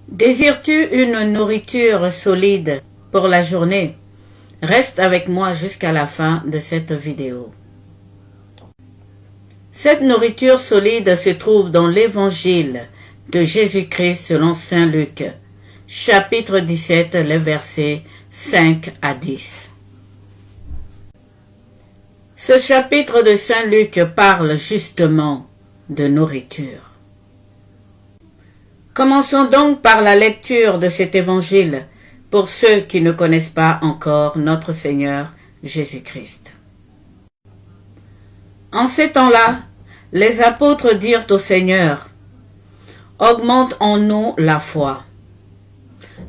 Désires-tu une nourriture solide pour la journée? Reste avec moi jusqu'à la fin de cette vidéo. Cette nourriture solide se trouve dans l'évangile de Jésus-Christ selon Saint Luc, chapitre 17, les versets 5 à 10. Ce chapitre de Saint Luc parle justement de nourriture. Commençons donc par la lecture de cet évangile pour ceux qui ne connaissent pas encore notre Seigneur Jésus-Christ. En ces temps-là, les apôtres dirent au Seigneur, « Augmente en nous la foi. »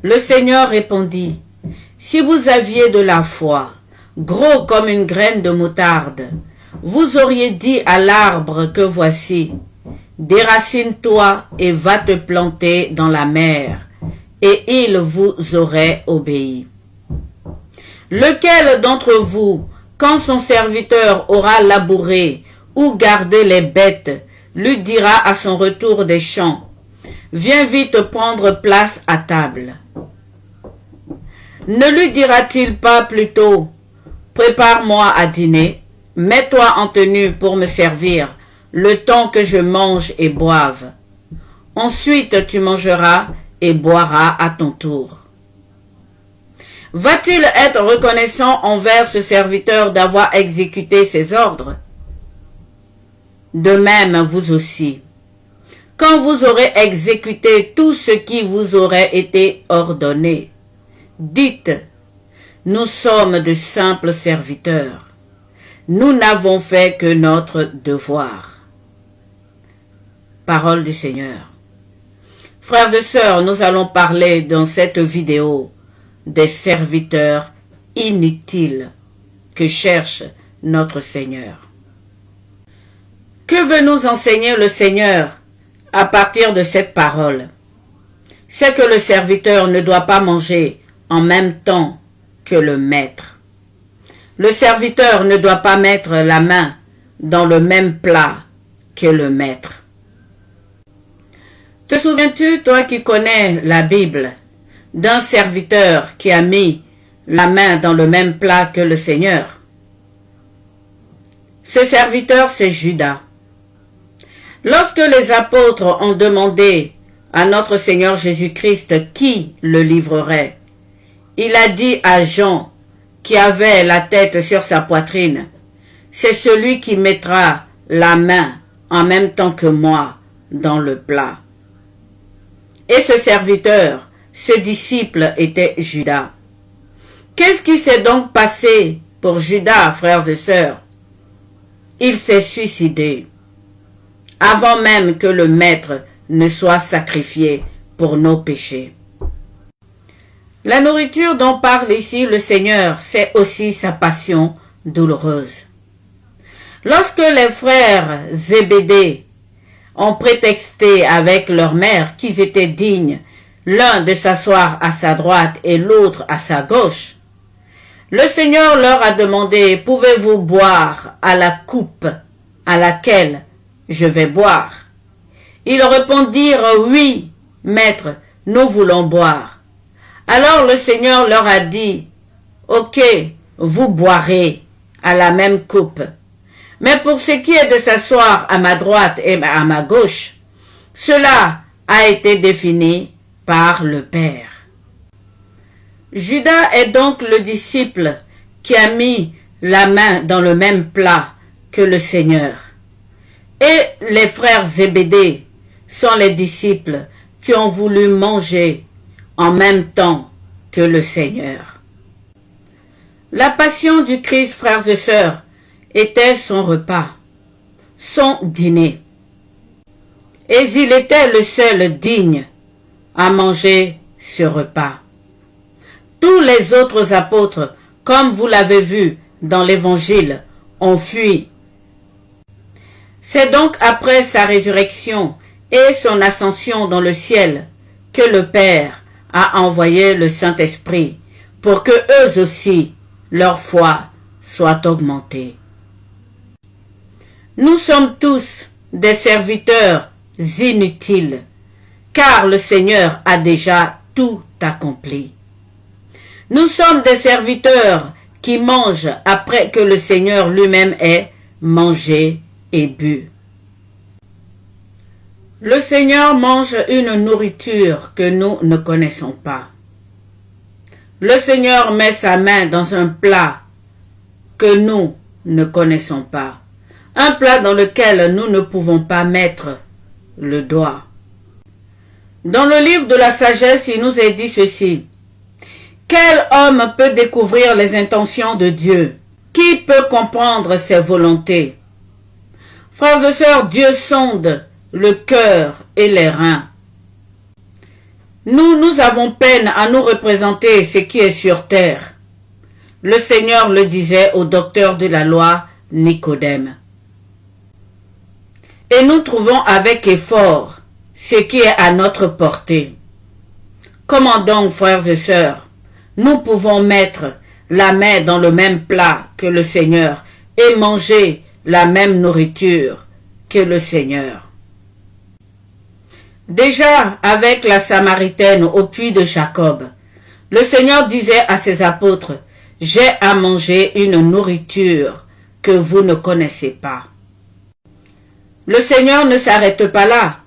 Le Seigneur répondit, « Si vous aviez de la foi, gros comme une graine de moutarde, vous auriez dit à l'arbre que voici, déracine-toi et va te planter dans la mer, et il vous aurait obéi. Lequel d'entre vous, quand son serviteur aura labouré ou gardé les bêtes, lui dira à son retour des champs, viens vite prendre place à table? Ne lui dira-t-il pas plutôt, prépare-moi à dîner, mets-toi en tenue pour me servir, le temps que je mange et boive. Ensuite tu mangeras et boiras à ton tour. Va-t-il être reconnaissant envers ce serviteur d'avoir exécuté ses ordres? De même vous aussi. Quand vous aurez exécuté tout ce qui vous aurait été ordonné, dites, nous sommes de simples serviteurs. Nous n'avons fait que notre devoir. Parole du Seigneur. Frères et sœurs, nous allons parler dans cette vidéo des serviteurs inutiles que cherche notre Seigneur. Que veut nous enseigner le Seigneur à partir de cette parole? C'est que le serviteur ne doit pas manger en même temps que le maître. Le serviteur ne doit pas mettre la main dans le même plat que le maître. Te souviens-tu, toi qui connais la Bible, d'un serviteur qui a mis la main dans le même plat que le Seigneur? Ce serviteur, c'est Judas. Lorsque les apôtres ont demandé à notre Seigneur Jésus-Christ qui le livrerait, il a dit à Jean, qui avait la tête sur sa poitrine, c'est celui qui mettra la main en même temps que moi dans le plat. Et ce serviteur, ce disciple était Judas. Qu'est-ce qui s'est donc passé pour Judas, frères et sœurs? Il s'est suicidé, avant même que le maître ne soit sacrifié pour nos péchés. La nourriture dont parle ici le Seigneur, c'est aussi sa passion douloureuse. Lorsque les frères Zébédée ont prétexté avec leur mère qu'ils étaient dignes, l'un de s'asseoir à sa droite et l'autre à sa gauche, le Seigneur leur a demandé, pouvez-vous boire à la coupe à laquelle je vais boire? Ils répondirent, oui, maître, nous voulons boire. Alors le Seigneur leur a dit, ok, vous boirez à la même coupe. Mais pour ce qui est de s'asseoir à ma droite et à ma gauche, cela a été défini par le Père. Judas est donc le disciple qui a mis la main dans le même plat que le Seigneur. Et les frères Zébédée sont les disciples qui ont voulu manger en même temps que le Seigneur. La passion du Christ, frères et sœurs, était son repas, son dîner. Et il était le seul digne à manger ce repas. Tous les autres apôtres, comme vous l'avez vu dans l'Évangile, ont fui. C'est donc après sa résurrection et son ascension dans le ciel que le Père a envoyé le Saint-Esprit pour que eux aussi, leur foi soit augmentée. Nous sommes tous des serviteurs inutiles car le Seigneur a déjà tout accompli. Nous sommes des serviteurs qui mangent après que le Seigneur lui-même ait mangé et bu. Le Seigneur mange une nourriture que nous ne connaissons pas. Le Seigneur met sa main dans un plat que nous ne connaissons pas. Un plat dans lequel nous ne pouvons pas mettre le doigt. Dans le livre de la sagesse, il nous est dit ceci. Quel homme peut découvrir les intentions de Dieu? Qui peut comprendre ses volontés? Frères et sœurs, Dieu sonde le cœur et les reins. Nous avons peine à nous représenter ce qui est sur terre. Le Seigneur le disait au docteur de la loi, Nicodème. Et nous trouvons avec effort ce qui est à notre portée. Comment donc, frères et sœurs, nous pouvons mettre la main dans le même plat que le Seigneur et manger la même nourriture que le Seigneur? Déjà, avec la Samaritaine au puits de Jacob, le Seigneur disait à ses apôtres, « J'ai à manger une nourriture que vous ne connaissez pas. » Le Seigneur ne s'arrête pas là.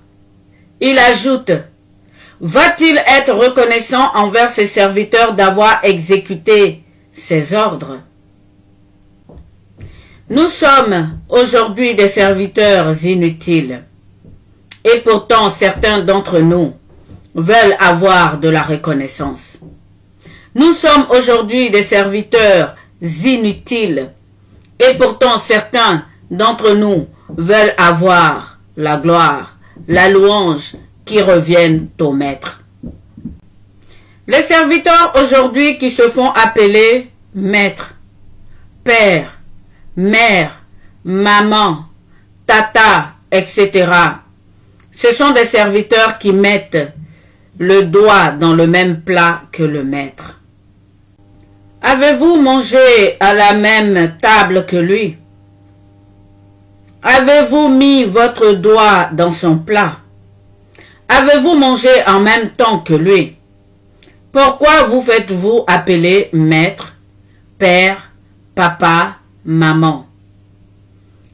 Il ajoute, « Va-t-il être reconnaissant envers ses serviteurs d'avoir exécuté ses ordres ?» Nous sommes aujourd'hui des serviteurs inutiles. Et pourtant, certains d'entre nous veulent avoir de la reconnaissance. Nous sommes aujourd'hui des serviteurs inutiles. Et pourtant, certains d'entre nous veulent avoir la gloire, la louange qui reviennent au Maître. Les serviteurs aujourd'hui qui se font appeler Maître, Père, Mère, Maman, Tata, etc., ce sont des serviteurs qui mettent le doigt dans le même plat que le Maître. Avez-vous mangé à la même table que lui? Avez-vous mis votre doigt dans son plat? Avez-vous mangé en même temps que lui? Pourquoi vous faites-vous appeler Maître, Père, Papa, Maman?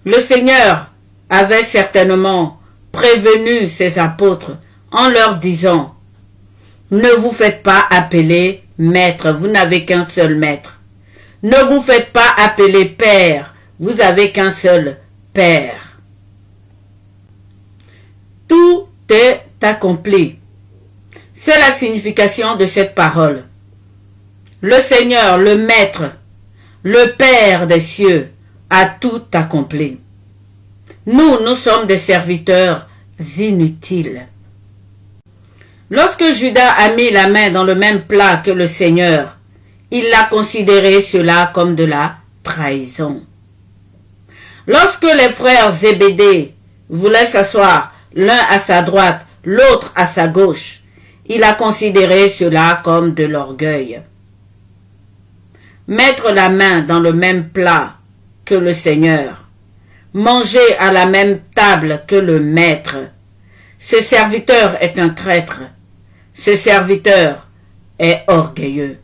Le Seigneur avait certainement prévenu ses apôtres en leur disant, « Ne vous faites pas appeler maître, vous n'avez qu'un seul maître. Ne vous faites pas appeler père, vous avez qu'un seul père. » Tout est accompli. C'est la signification de cette parole. Le Seigneur, le Maître, le Père des cieux, a tout accompli. Nous sommes des serviteurs inutiles. Lorsque Judas a mis la main dans le même plat que le Seigneur, il a considéré cela comme de la trahison. Lorsque les frères Zébédée voulaient s'asseoir l'un à sa droite, l'autre à sa gauche, il a considéré cela comme de l'orgueil. Mettre la main dans le même plat que le Seigneur, manger à la même table que le Maître, ce serviteur est un traître, ce serviteur est orgueilleux.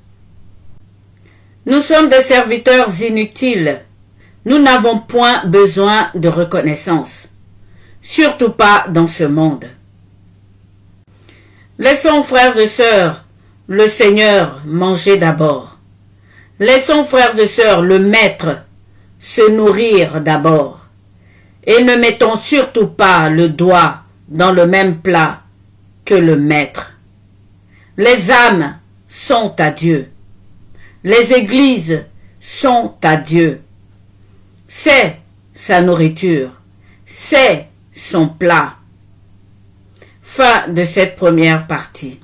Nous sommes des serviteurs inutiles, nous n'avons point besoin de reconnaissance, surtout pas dans ce monde. Laissons, frères et sœurs, le Seigneur manger d'abord. Laissons, frères et sœurs, le Maître se nourrir d'abord. Et ne mettons surtout pas le doigt dans le même plat que le Maître. Les âmes sont à Dieu. Les églises sont à Dieu. C'est sa nourriture. C'est son plat. Fin de cette première partie.